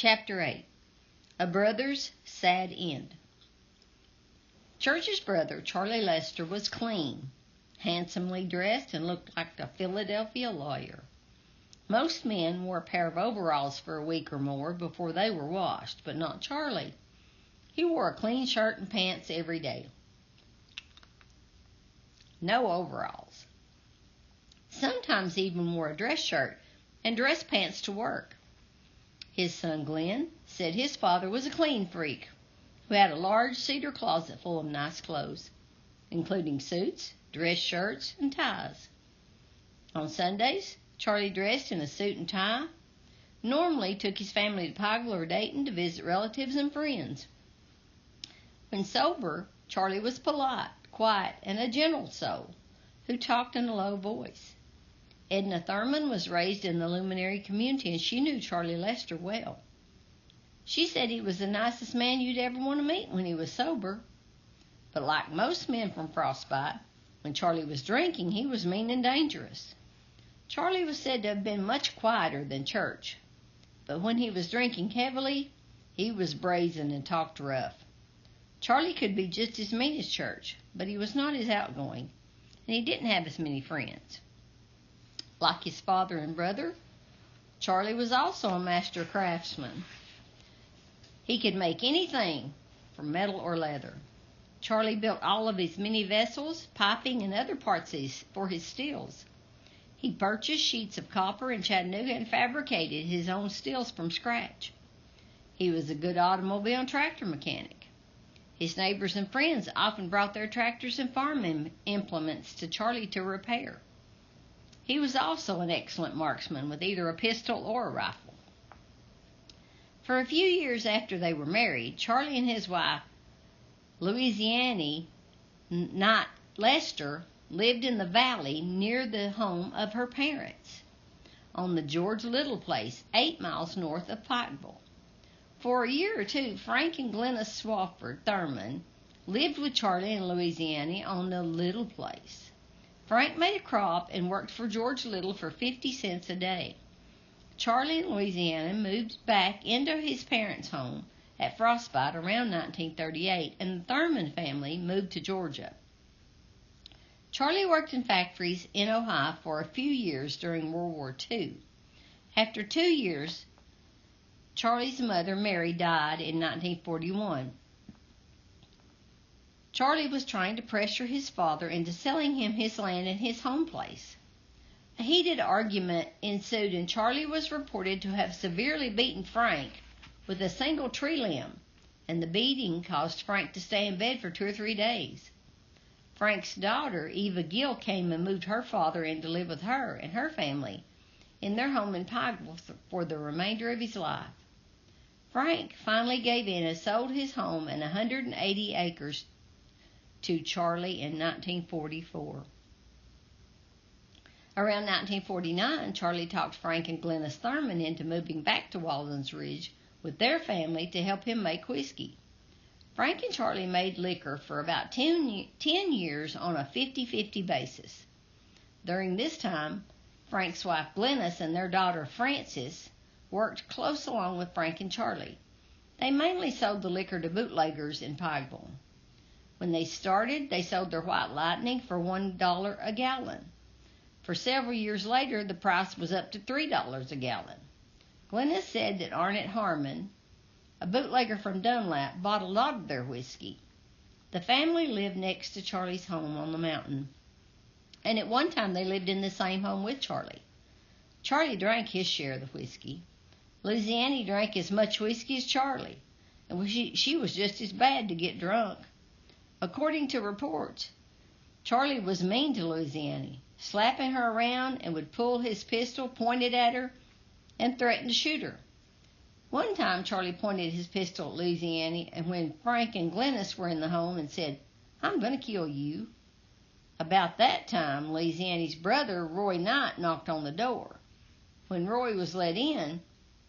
Chapter 8. A Brother's Sad End. Church's brother, Charlie Lester, was clean, handsomely dressed, and looked like a Philadelphia lawyer. Most men wore a pair of overalls for a week or more before they were washed, but not Charlie. He wore a clean shirt and pants every day. No overalls. Sometimes he even wore a dress shirt and dress pants to work. His son Glenn said his father was a clean freak who had a large cedar closet full of nice clothes, including suits, dress shirts, and ties. On Sundays, Charlie dressed in a suit and tie, normally took his family to Pikeville or Dayton to visit relatives and friends. When sober, Charlie was polite, quiet, and a gentle soul who talked in a low voice. Edna Thurman was raised in the Luminary community, and she knew Charlie Lester well. She said he was the nicest man you'd ever want to meet when he was sober. But like most men from Frostbite, when Charlie was drinking, he was mean and dangerous. Charlie was said to have been much quieter than Church, but when he was drinking heavily, he was brazen and talked rough. Charlie could be just as mean as Church, but he was not as outgoing, and he didn't have as many friends. Like his father and brother, Charlie was also a master craftsman. He could make anything from metal or leather. Charlie built all of his many vessels, piping, and other parts for his stills. He purchased sheets of copper in Chattanooga and fabricated his own stills from scratch. He was a good automobile and tractor mechanic. His neighbors and friends often brought their tractors and farm implements to Charlie to repair. He was also an excellent marksman with either a pistol or a rifle. For a few years after they were married, Charlie and his wife, Louisiana Knight Lester, lived in the valley near the home of her parents, on the George Little place, 8 miles north of Pikeville. For a year or two, Frank and Glennis Swafford Thurman lived with Charlie and Louisiana on the Little place. Frank made a crop and worked for George Little for 50 cents a day. Charlie and Louisiana moved back into his parents' home at Frostbite around 1938, and the Thurman family moved to Georgia. Charlie worked in factories in Ohio for a few years during World War II. After 2 years, Charlie's mother, Mary, died in 1941. Charlie was trying to pressure his father into selling him his land and his home place. A heated argument ensued, and Charlie was reported to have severely beaten Frank with a single tree limb, and the beating caused Frank to stay in bed for 2 or 3 days. Frank's daughter, Eva Gill, came and moved her father in to live with her and her family in their home in Pikeville for the remainder of his life. Frank finally gave in and sold his home and 180 acres to Charlie in 1944. Around 1949, Charlie talked Frank and Glennis Thurman into moving back to Walden's Ridge with their family to help him make whiskey. Frank and Charlie made liquor for about 10 years on a 50-50 basis. During this time, Frank's wife Glennis and their daughter Frances worked close along with Frank and Charlie. They mainly sold the liquor to bootleggers in Pikeville. When they started, they sold their White Lightning for $1 a gallon. For several years later, the price was up to $3 a gallon. Glennis said that Arnett Harmon, a bootlegger from Dunlap, bought a lot of their whiskey. The family lived next to Charlie's home on the mountain, and at one time they lived in the same home with Charlie. Charlie drank his share of the whiskey. Louisiana drank as much whiskey as Charlie, and she was just as bad to get drunk. According to reports, Charlie was mean to Louisiana, slapping her around, and would pull his pistol, pointed at her, and threaten to shoot her. One time, Charlie pointed his pistol at Louisiana, and when Frank and Glennis were in the home, and said, "I'm going to kill you." About that time, Louisiana's brother, Roy Knight, knocked on the door. When Roy was let in,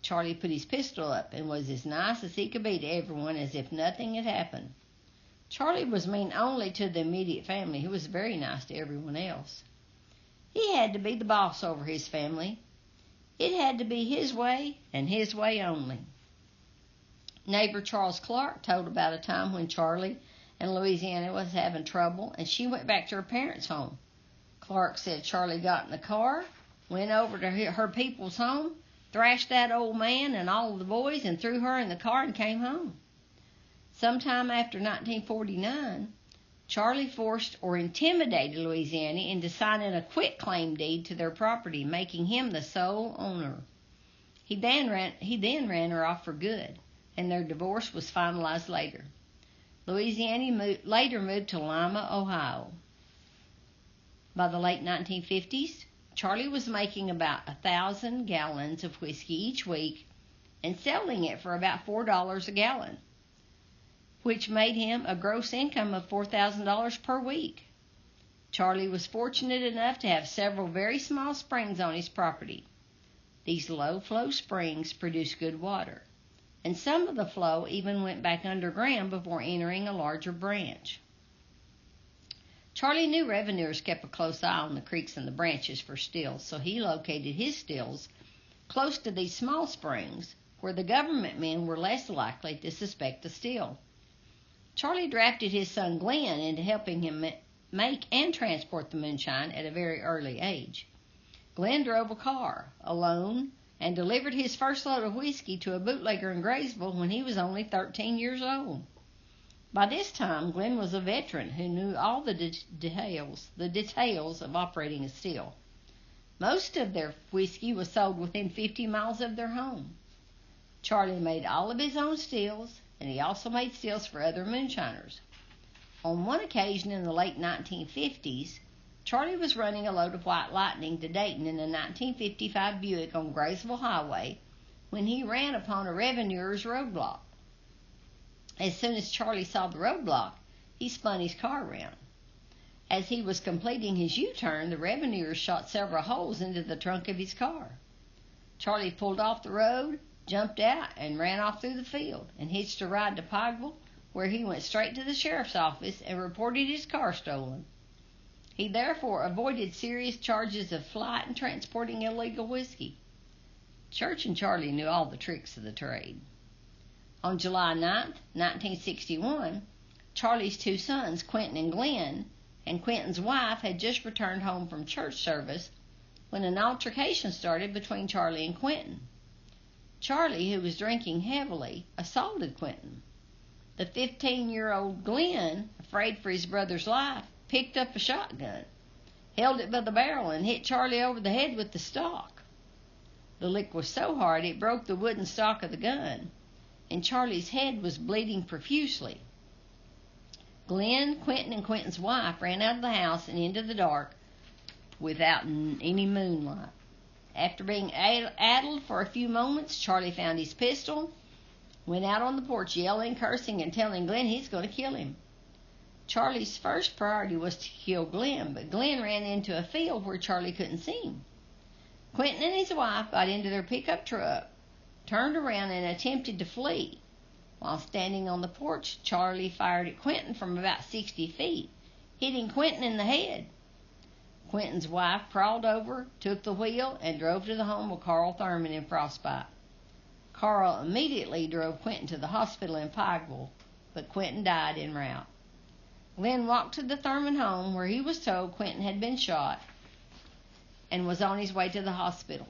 Charlie put his pistol up and was as nice as he could be to everyone, as if nothing had happened. Charlie was mean only to the immediate family. He was very nice to everyone else. He had to be the boss over his family. It had to be his way and his way only. Neighbor Charles Clark told about a time when Charlie in Louisiana was having trouble, and she went back to her parents' home. Clark said Charlie got in the car, went over to her people's home, thrashed that old man and all of the boys, and threw her in the car and came home. Sometime after 1949, Charlie forced or intimidated Louisiana into signing a quitclaim deed to their property, making him the sole owner. He then ran her off for good, and their divorce was finalized later. Louisiana later moved to Lima, Ohio. By the late 1950s, Charlie was making about 1,000 gallons of whiskey each week and selling it for about $4 a gallon, which made him a gross income of $4,000 per week. Charlie was fortunate enough to have several very small springs on his property. These low-flow springs produce good water, and some of the flow even went back underground before entering a larger branch. Charlie knew revenuers kept a close eye on the creeks and the branches for stills, so he located his stills close to these small springs where the government men were less likely to suspect the still. Charlie drafted his son Glenn into helping him make and transport the moonshine at a very early age. Glenn drove a car alone and delivered his first load of whiskey to a bootlegger in Graysville when he was only 13 years old. By this time, Glenn was a veteran who knew all the details of operating a still. Most of their whiskey was sold within 50 miles of their home. Charlie made all of his own stills, and he also made stills for other moonshiners. On one occasion in the late 1950s, Charlie was running a load of White Lightning to Dayton in a 1955 Buick on Graysville Highway when he ran upon a revenuer's roadblock. As soon as Charlie saw the roadblock, he spun his car around. As he was completing his U-turn, the revenuer shot several holes into the trunk of his car. Charlie pulled off the road, jumped out, and ran off through the field and hitched a ride to Pikeville, where he went straight to the sheriff's office and reported his car stolen. He therefore avoided serious charges of flight and transporting illegal whiskey. Church and Charlie knew all the tricks of the trade. On July 9, 1961, Charlie's two sons, Quentin and Glenn, and Quentin's wife had just returned home from church service when an altercation started between Charlie and Quentin. Charlie, who was drinking heavily, assaulted Quentin. The 15-year-old Glenn, afraid for his brother's life, picked up a shotgun, held it by the barrel, and hit Charlie over the head with the stock. The lick was so hard it broke the wooden stock of the gun, and Charlie's head was bleeding profusely. Glenn, Quentin, and Quentin's wife ran out of the house and into the dark without any moonlight. After being addled for a few moments, Charlie found his pistol, went out on the porch yelling, cursing, and telling Glenn he's going to kill him. Charlie's first priority was to kill Glenn, but Glenn ran into a field where Charlie couldn't see him. Quentin and his wife got into their pickup truck, turned around, and attempted to flee. While standing on the porch, Charlie fired at Quentin from about 60 feet, hitting Quentin in the head. Quentin's wife crawled over, took the wheel, and drove to the home of Carl Thurman in Frostbite. Carl immediately drove Quentin to the hospital in Pikeville, but Quentin died en route. Glenn walked to the Thurman home where he was told Quentin had been shot and was on his way to the hospital.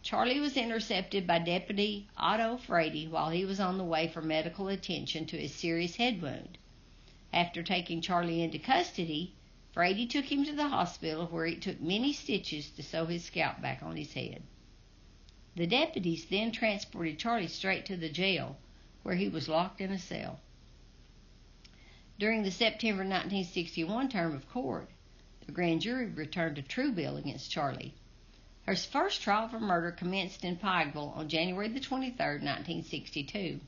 Charlie was intercepted by Deputy Otto Frady while he was on the way for medical attention to his serious head wound. After taking Charlie into custody, Frady took him to the hospital where it took many stitches to sew his scalp back on his head. The deputies then transported Charlie straight to the jail, where he was locked in a cell. During the September 1961 term of court, the grand jury returned a true bill against Charlie. Her first trial for murder commenced in Pikeville on January the 23rd, 1962.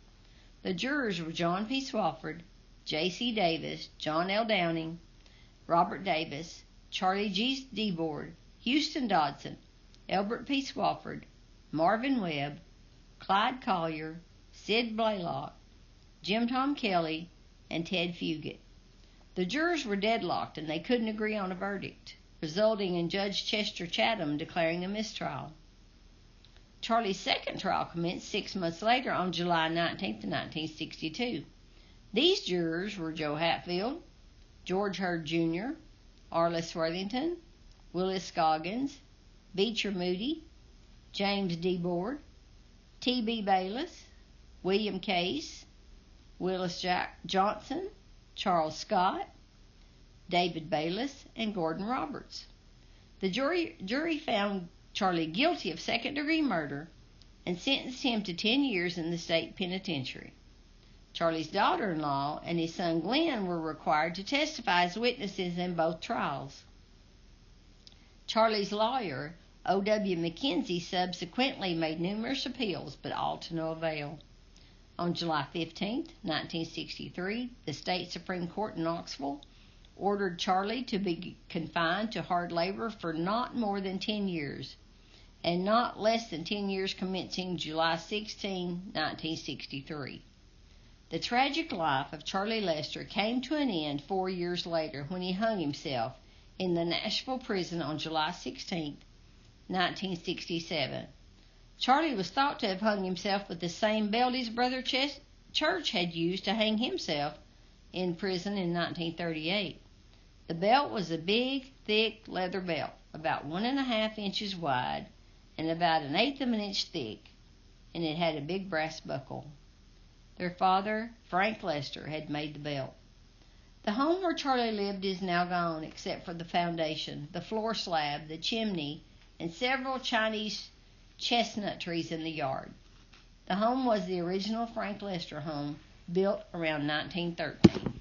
The jurors were John P. Swafford, J.C. Davis, John L. Downing, Robert Davis, Charlie G. Debord, Houston Dodson, Elbert P. Swafford, Marvin Webb, Clyde Collier, Sid Blaylock, Jim Tom Kelly, and Ted Fugit. The jurors were deadlocked and they couldn't agree on a verdict, resulting in Judge Chester Chatham declaring a mistrial. Charlie's second trial commenced 6 months later on July 19, 1962. These jurors were Joe Hatfield, George Hurd Jr., Arliss Worthington, Willis Scoggins, Beecher Moody, James D. Board, T.B. Bayless, William Case, Willis Johnson, Charles Scott, David Bayless, and Gordon Roberts. The jury found Charlie guilty of second-degree murder and sentenced him to 10 years in the state penitentiary. Charlie's daughter-in-law and his son Glenn were required to testify as witnesses in both trials. Charlie's lawyer, O.W. McKenzie, subsequently made numerous appeals, but all to no avail. On July 15, 1963, the state Supreme Court in Knoxville ordered Charlie to be confined to hard labor for not more than 10 years, and not less than 10 years commencing July 16, 1963. The tragic life of Charlie Lester came to an end 4 years later when he hung himself in the Nashville prison on July 16, 1967. Charlie was thought to have hung himself with the same belt his brother Church had used to hang himself in prison in 1938. The belt was a big, thick leather belt, about 1.5 inches wide and about 1/8 of an inch thick, and it had a big brass buckle. Their father, Frank Lester, had made the belt. The home where Charlie lived is now gone, except for the foundation, the floor slab, the chimney, and several Chinese chestnut trees in the yard. The home was the original Frank Lester home, built around 1913.